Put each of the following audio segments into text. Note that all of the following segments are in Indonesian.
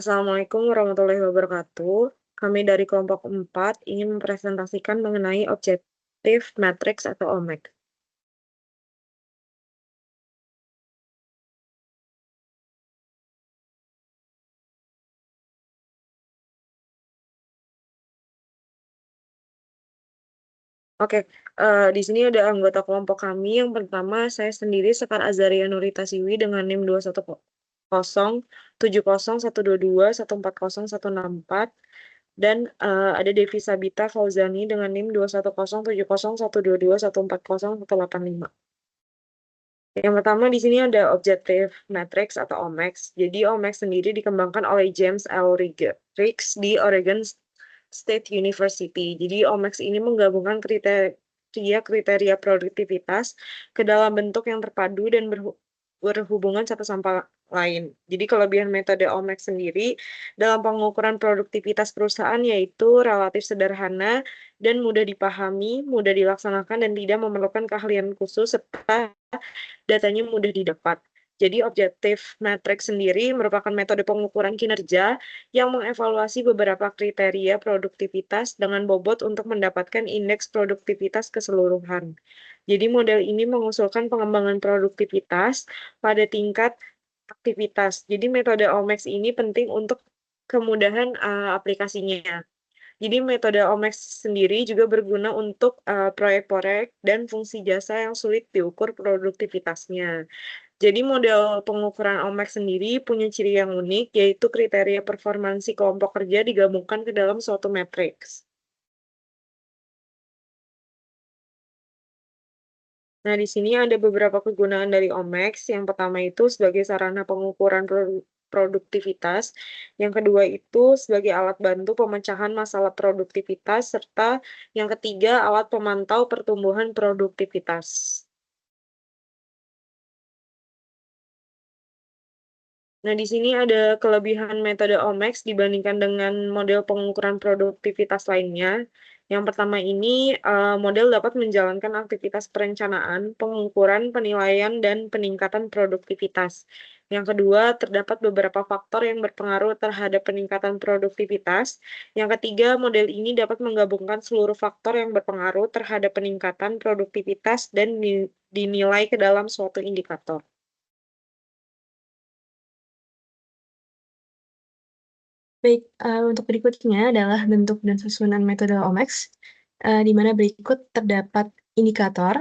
Assalamualaikum warahmatullahi wabarakatuh. Kami dari kelompok 4 ingin mempresentasikan mengenai objektif matriks atau OMAC. Oke, di sini ada anggota kelompok kami. Yang pertama, saya sendiri Sekar Azaria Nurita Siwi dengan NIM 210 140 122 140 164 dan ada Devi Sabita Fauzani dengan NIM 210 140 122 140 Yang pertama di sini ada objective matrix atau OMAX. Jadi OMAX sendiri dikembangkan oleh James L. Riggs di Oregon State University. Jadi OMAX ini menggabungkan kriteria produktivitas ke dalam bentuk yang terpadu dan berhubungan satu sama lain. Jadi kelebihan metode OMAX sendiri dalam pengukuran produktivitas perusahaan yaitu relatif sederhana dan mudah dipahami, mudah dilaksanakan, dan tidak memerlukan keahlian khusus serta datanya mudah didapat. Jadi objektif matrix sendiri merupakan metode pengukuran kinerja yang mengevaluasi beberapa kriteria produktivitas dengan bobot untuk mendapatkan indeks produktivitas keseluruhan. Jadi model ini mengusulkan pengembangan produktivitas pada tingkat aktivitas. Jadi metode OMAX ini penting untuk kemudahan aplikasinya. Jadi metode OMAX sendiri juga berguna untuk proyek-proyek dan fungsi jasa yang sulit diukur produktivitasnya. Jadi model pengukuran OMAX sendiri punya ciri yang unik, yaitu kriteria performansi kelompok kerja digabungkan ke dalam suatu matriks. Nah, di sini ada beberapa kegunaan dari OMAX. Yang pertama itu sebagai sarana pengukuran produktivitas. Yang kedua itu sebagai alat bantu pemecahan masalah produktivitas. Serta yang ketiga alat pemantau pertumbuhan produktivitas. Nah, di sini ada kelebihan metode OMAX dibandingkan dengan model pengukuran produktivitas lainnya. Yang pertama ini, model dapat menjalankan aktivitas perencanaan, pengukuran, penilaian, dan peningkatan produktivitas. Yang kedua, terdapat beberapa faktor yang berpengaruh terhadap peningkatan produktivitas. Yang ketiga, model ini dapat menggabungkan seluruh faktor yang berpengaruh terhadap peningkatan produktivitas dan dinilai ke dalam suatu indikator. Baik, untuk berikutnya adalah bentuk dan susunan metode OMAX, di mana berikut terdapat indikator,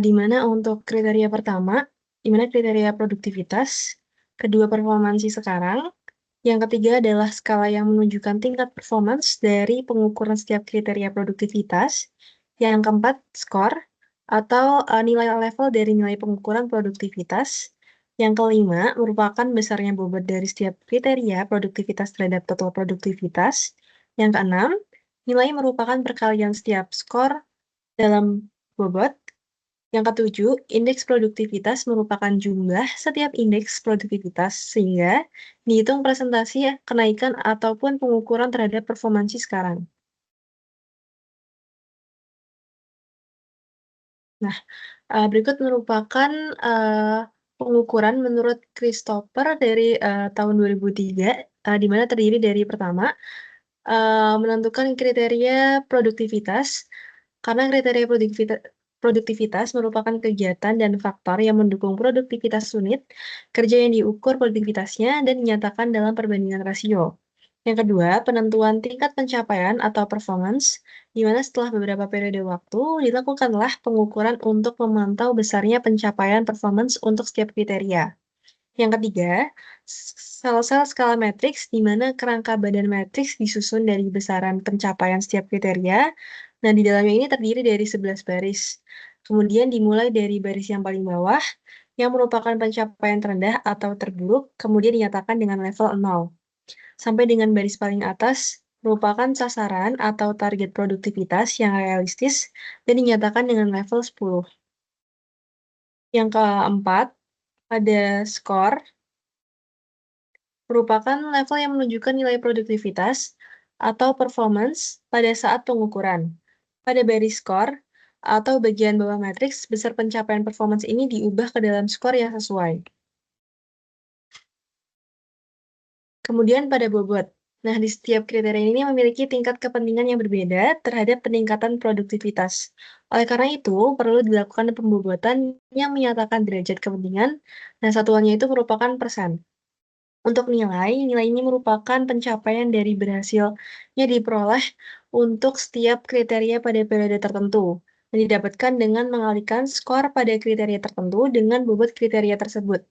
di mana untuk kriteria pertama, di mana kriteria produktivitas, kedua performansi sekarang, yang ketiga adalah skala yang menunjukkan tingkat performance dari pengukuran setiap kriteria produktivitas, yang keempat skor atau nilai level dari nilai pengukuran produktivitas, yang kelima merupakan besarnya bobot dari setiap kriteria produktivitas terhadap total produktivitas, yang keenam nilai merupakan perkalian setiap skor dalam bobot, yang ketujuh, indeks produktivitas merupakan jumlah setiap indeks produktivitas sehingga dihitung presentasi kenaikan ataupun pengukuran terhadap performansi sekarang. Nah, berikut merupakan, pengukuran menurut Christopher dari, tahun 2003, di mana terdiri dari pertama, menentukan kriteria produktivitas, karena kriteria produktivitas merupakan kegiatan dan faktor yang mendukung produktivitas unit kerja yang diukur produktivitasnya dan dinyatakan dalam perbandingan rasio. Yang kedua, penentuan tingkat pencapaian atau performance, di mana setelah beberapa periode waktu, dilakukanlah pengukuran untuk memantau besarnya pencapaian performance untuk setiap kriteria. Yang ketiga, sel-sel skala matriks, di mana kerangka badan matriks disusun dari besaran pencapaian setiap kriteria. Nah, di dalamnya ini terdiri dari 11 baris. Kemudian dimulai dari baris yang paling bawah, yang merupakan pencapaian terendah atau terburuk, kemudian dinyatakan dengan level 0. Sampai dengan baris paling atas, merupakan sasaran atau target produktivitas yang realistis dan dinyatakan dengan level 10. Yang keempat, ada skor, merupakan level yang menunjukkan nilai produktivitas atau performance pada saat pengukuran. Pada baris skor atau bagian bawah matriks, besar pencapaian performance ini diubah ke dalam skor yang sesuai. Kemudian pada bobot. Nah, di setiap kriteria ini memiliki tingkat kepentingan yang berbeda terhadap peningkatan produktivitas. Oleh karena itu, perlu dilakukan pembobotan yang menyatakan derajat kepentingan, dan satuannya itu merupakan persen. Untuk nilai ini merupakan pencapaian dari berhasilnya diperoleh untuk setiap kriteria pada periode tertentu, dan didapatkan dengan mengalihkan skor pada kriteria tertentu dengan bobot kriteria tersebut.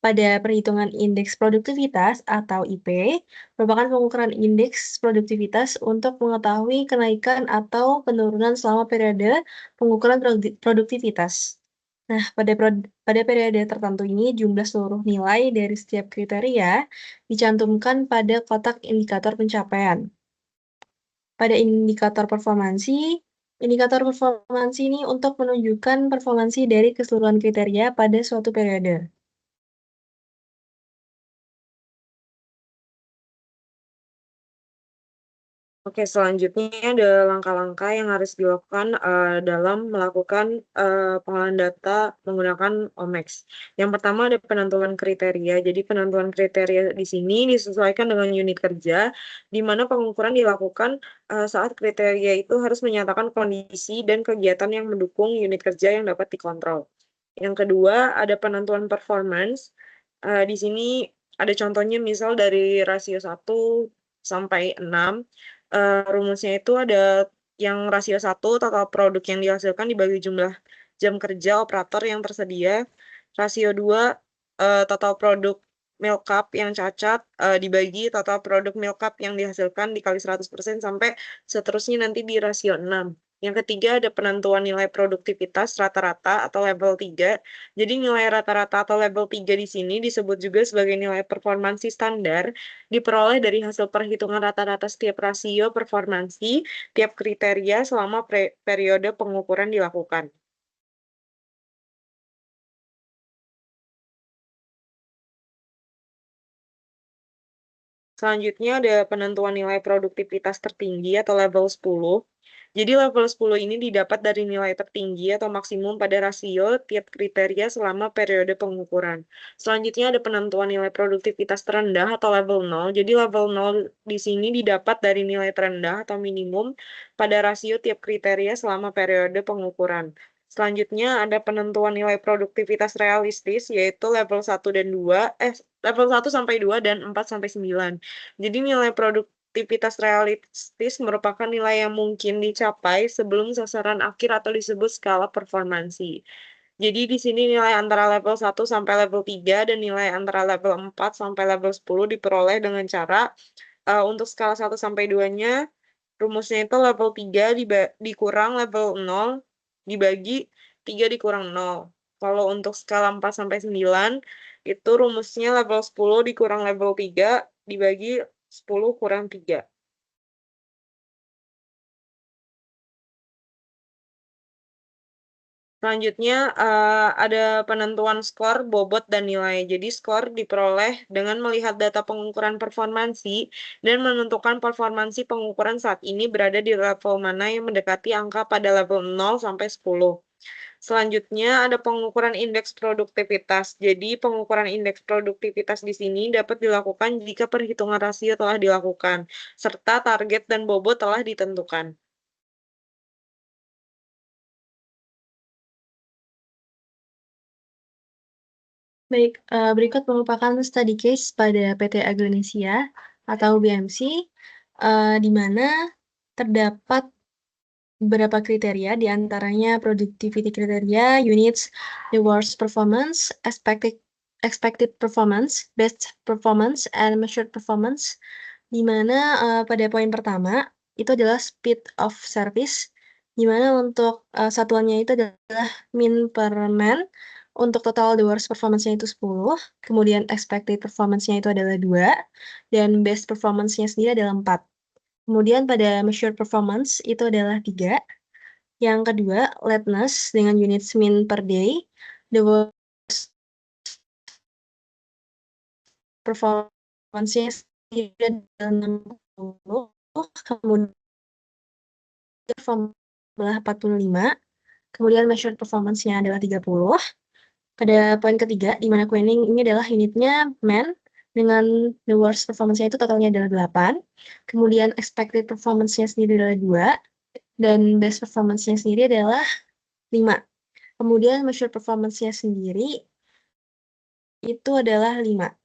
Pada perhitungan indeks produktivitas atau IP, merupakan pengukuran indeks produktivitas untuk mengetahui kenaikan atau penurunan selama periode pengukuran produktivitas. Nah, pada periode tertentu ini, jumlah seluruh nilai dari setiap kriteria dicantumkan pada kotak indikator pencapaian. Pada indikator performansi ini untuk menunjukkan performansi dari keseluruhan kriteria pada suatu periode. Oke, selanjutnya ada langkah-langkah yang harus dilakukan dalam melakukan pengolahan data menggunakan OMEX. Yang pertama ada penentuan kriteria. Jadi penentuan kriteria di sini disesuaikan dengan unit kerja, di mana pengukuran dilakukan saat kriteria itu harus menyatakan kondisi dan kegiatan yang mendukung unit kerja yang dapat dikontrol. Yang kedua ada penentuan performance. Di sini ada contohnya misal dari rasio 1 sampai 6. Rumusnya itu ada yang rasio 1 total produk yang dihasilkan dibagi jumlah jam kerja operator yang tersedia. Rasio 2 total produk milk cup yang cacat dibagi total produk milk cup yang dihasilkan dikali 100% sampai seterusnya nanti di rasio 6. Yang ketiga ada penentuan nilai produktivitas rata-rata atau level 3. Jadi nilai rata-rata atau level 3 di sini disebut juga sebagai nilai performansi standar, diperoleh dari hasil perhitungan rata-rata setiap rasio performansi tiap kriteria selama periode pengukuran dilakukan. Selanjutnya ada penentuan nilai produktivitas tertinggi atau level 10. Jadi level 10 ini didapat dari nilai tertinggi atau maksimum pada rasio tiap kriteria selama periode pengukuran. Selanjutnya ada penentuan nilai produktivitas terendah atau level 0. Jadi level 0 di sini didapat dari nilai terendah atau minimum pada rasio tiap kriteria selama periode pengukuran. Selanjutnya ada penentuan nilai produktivitas realistis yaitu level 1 dan 2, level 1 sampai 2 dan 4 sampai 9. Jadi nilai produktivitas realistis merupakan nilai yang mungkin dicapai sebelum sasaran akhir atau disebut skala performansi. Jadi di sini nilai antara level 1 sampai level 3 dan nilai antara level 4 sampai level 10 diperoleh dengan cara untuk skala 1 sampai 2-nya rumusnya itu level 3 dikurang level 0 dibagi 3 dikurang 0. Kalau untuk skala 4 sampai 9 itu rumusnya level 10 dikurang level 3 dibagi 10 kurang 3. Selanjutnya ada penentuan skor, bobot, dan nilai. Jadi skor diperoleh dengan melihat data pengukuran performansi dan menentukan performansi pengukuran saat ini berada di level mana yang mendekati angka pada level 0 sampai 10. Selanjutnya ada pengukuran indeks produktivitas. Jadi pengukuran indeks produktivitas di sini dapat dilakukan jika perhitungan rasio telah dilakukan, serta target dan bobot telah ditentukan. Baik, berikut merupakan study case pada PT Agranesia atau BMC, di mana terdapat beberapa kriteria, di antaranya productivity kriteria, units, the worst performance, expected performance, best performance, and measured performance, di mana pada poin pertama itu adalah speed of service, di mana untuk satuannya itu adalah min per man, untuk total the worst performance-nya itu 10, kemudian expected performance-nya itu adalah 2, dan best performance-nya sendiri adalah 4. Kemudian pada measured performance itu adalah 3. Yang kedua, lateness dengan unit min per day. The worst performance-nya sendiri adalah 60. Kemudian formula 45. Kemudian measured performance-nya adalah 30. Pada poin ketiga, di mana quenning ini adalah unitnya man. dengan the worst performance-nya itu totalnya adalah 8, kemudian expected performance-nya sendiri adalah 2, dan best performance-nya sendiri adalah 5. Kemudian measure performance-nya sendiri itu adalah 5.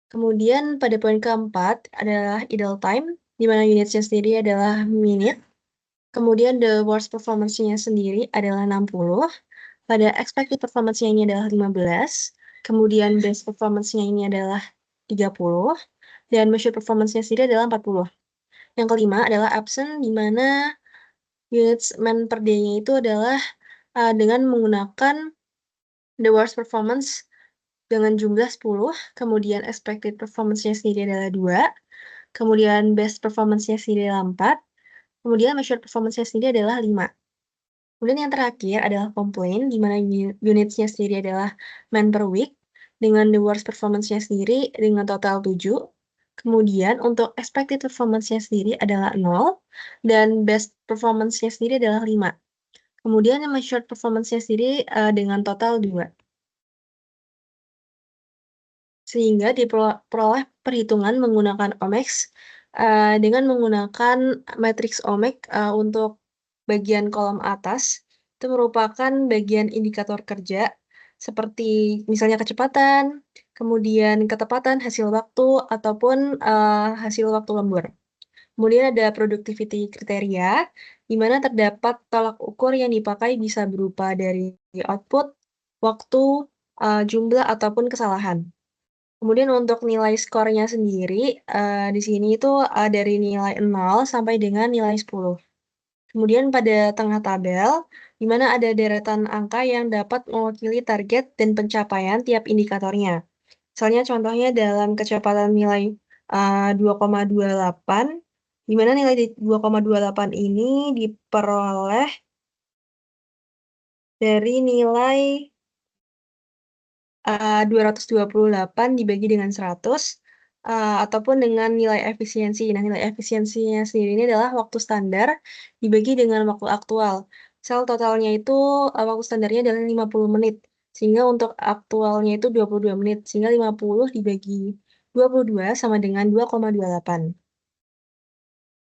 Kemudian pada poin keempat adalah idle time, di mana unitnya sendiri adalah minute. Kemudian the worst performance-nya sendiri adalah 60. Pada expected performance-nya ini adalah 15. Kemudian best performance-nya ini adalah 30. Dan measure performance-nya sendiri adalah 40. Yang kelima adalah absent, di mana units man per day-nya itu adalah dengan menggunakan the worst performance dengan jumlah 10, kemudian expected performance-nya sendiri adalah 2, kemudian best performance-nya sendiri adalah 4, kemudian measured performance-nya sendiri adalah 5. Kemudian yang terakhir adalah complaint, di mana units-nya sendiri adalah man per week, dengan the worst performance-nya sendiri dengan total 7. Kemudian untuk expected performance-nya sendiri adalah 0, dan best performance-nya sendiri adalah 5. Kemudian yang measured performance-nya sendiri dengan total 2. Sehingga diperoleh perhitungan menggunakan OMEX dengan menggunakan matriks OMEX untuk bagian kolom atas, itu merupakan bagian indikator kerja, seperti misalnya kecepatan, kemudian ketepatan hasil waktu, ataupun hasil waktu lembur. Kemudian ada productivity kriteria, di mana terdapat tolak ukur yang dipakai bisa berupa dari output, waktu, jumlah, ataupun kesalahan. Kemudian untuk nilai skornya sendiri, di sini itu dari nilai 0 sampai dengan nilai 10. Kemudian pada tengah tabel, di mana ada deretan angka yang dapat mewakili target dan pencapaian tiap indikatornya. Misalnya contohnya dalam kecepatan nilai 2,28, di mana nilai 2,28 ini diperoleh dari nilai 228 dibagi dengan 100, ataupun dengan nilai efisiensi. Nah, nilai efisiensinya sendiri ini adalah waktu standar dibagi dengan waktu aktual. Misal totalnya itu waktu standarnya adalah 50 menit, sehingga untuk aktualnya itu 22 menit, sehingga 50 dibagi 22 sama dengan 2,28.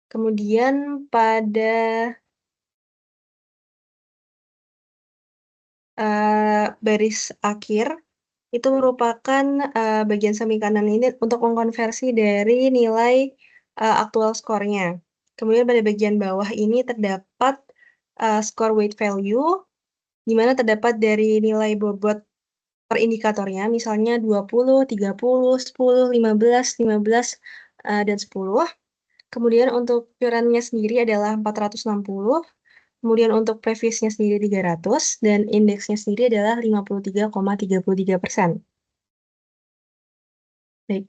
Kemudian pada baris akhir, itu merupakan bagian samping kanan ini untuk mengkonversi dari nilai aktual skornya. Kemudian pada bagian bawah ini terdapat score weight value, di mana terdapat dari nilai bobot per indikatornya, misalnya 20, 30, 10, 15, 15, dan 10. Kemudian untuk current-nya sendiri adalah 460, kemudian untuk previous-nya sendiri 300, dan indeksnya sendiri adalah 53,33%. Baik,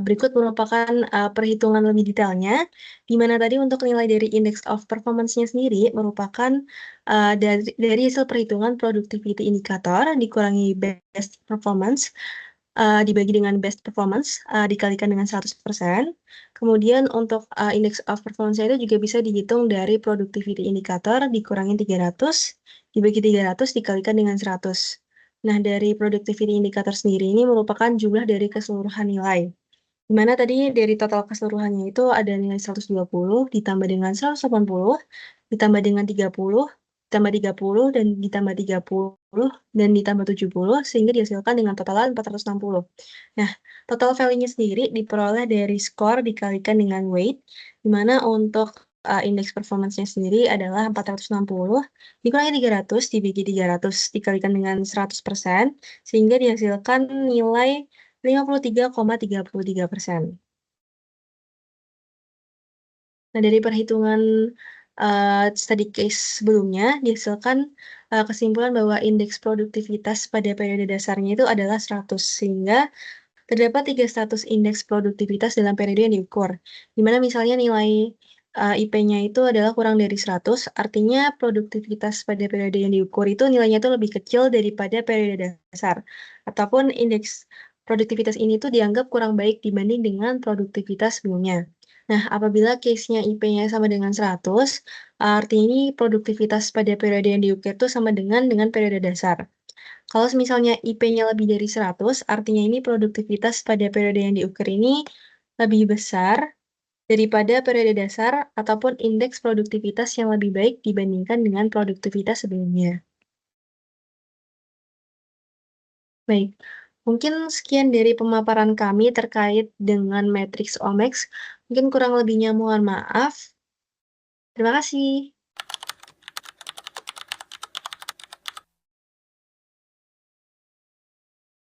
berikut merupakan perhitungan lebih detailnya, di mana tadi untuk nilai dari index of performance-nya sendiri merupakan dari hasil perhitungan productivity indicator dikurangi best performance, dibagi dengan best performance, dikalikan dengan 100%. Kemudian untuk index of performance-nya itu juga bisa dihitung dari productivity indicator dikurangi 300, dibagi 300 dikalikan dengan 100. Nah, dari productivity indicator sendiri ini merupakan jumlah dari keseluruhan nilai. Di mana tadi dari total keseluruhannya itu ada nilai 120 ditambah dengan 180, ditambah dengan 30, ditambah 30, dan ditambah 30, dan ditambah 70, sehingga dihasilkan dengan totalan 460. Nah, total value-nya sendiri diperoleh dari skor dikalikan dengan weight, di mana untuk indeks performance-nya sendiri adalah 460, dikurangi 300, dibagi 300, dikalikan dengan 100%, sehingga dihasilkan nilai 53,33%. Nah, dari perhitungan study case sebelumnya, dihasilkan kesimpulan bahwa indeks produktivitas pada periode dasarnya itu adalah 100, sehingga terdapat 3 status indeks produktivitas dalam periode yang diukur, di mana misalnya nilai IP-nya itu adalah kurang dari 100, artinya produktivitas pada periode yang diukur itu nilainya itu lebih kecil daripada periode dasar. Ataupun indeks produktivitas ini tuh dianggap kurang baik dibanding dengan produktivitas sebelumnya. Nah, apabila case-nya IP-nya sama dengan 100, artinya ini produktivitas pada periode yang diukur itu sama dengan periode dasar. Kalau misalnya IP-nya lebih dari 100, artinya ini produktivitas pada periode yang diukur ini lebih besar daripada periode dasar ataupun indeks produktivitas yang lebih baik dibandingkan dengan produktivitas sebelumnya. Baik, mungkin sekian dari pemaparan kami terkait dengan matriks Omex. Mungkin kurang lebihnya mohon maaf. Terima kasih.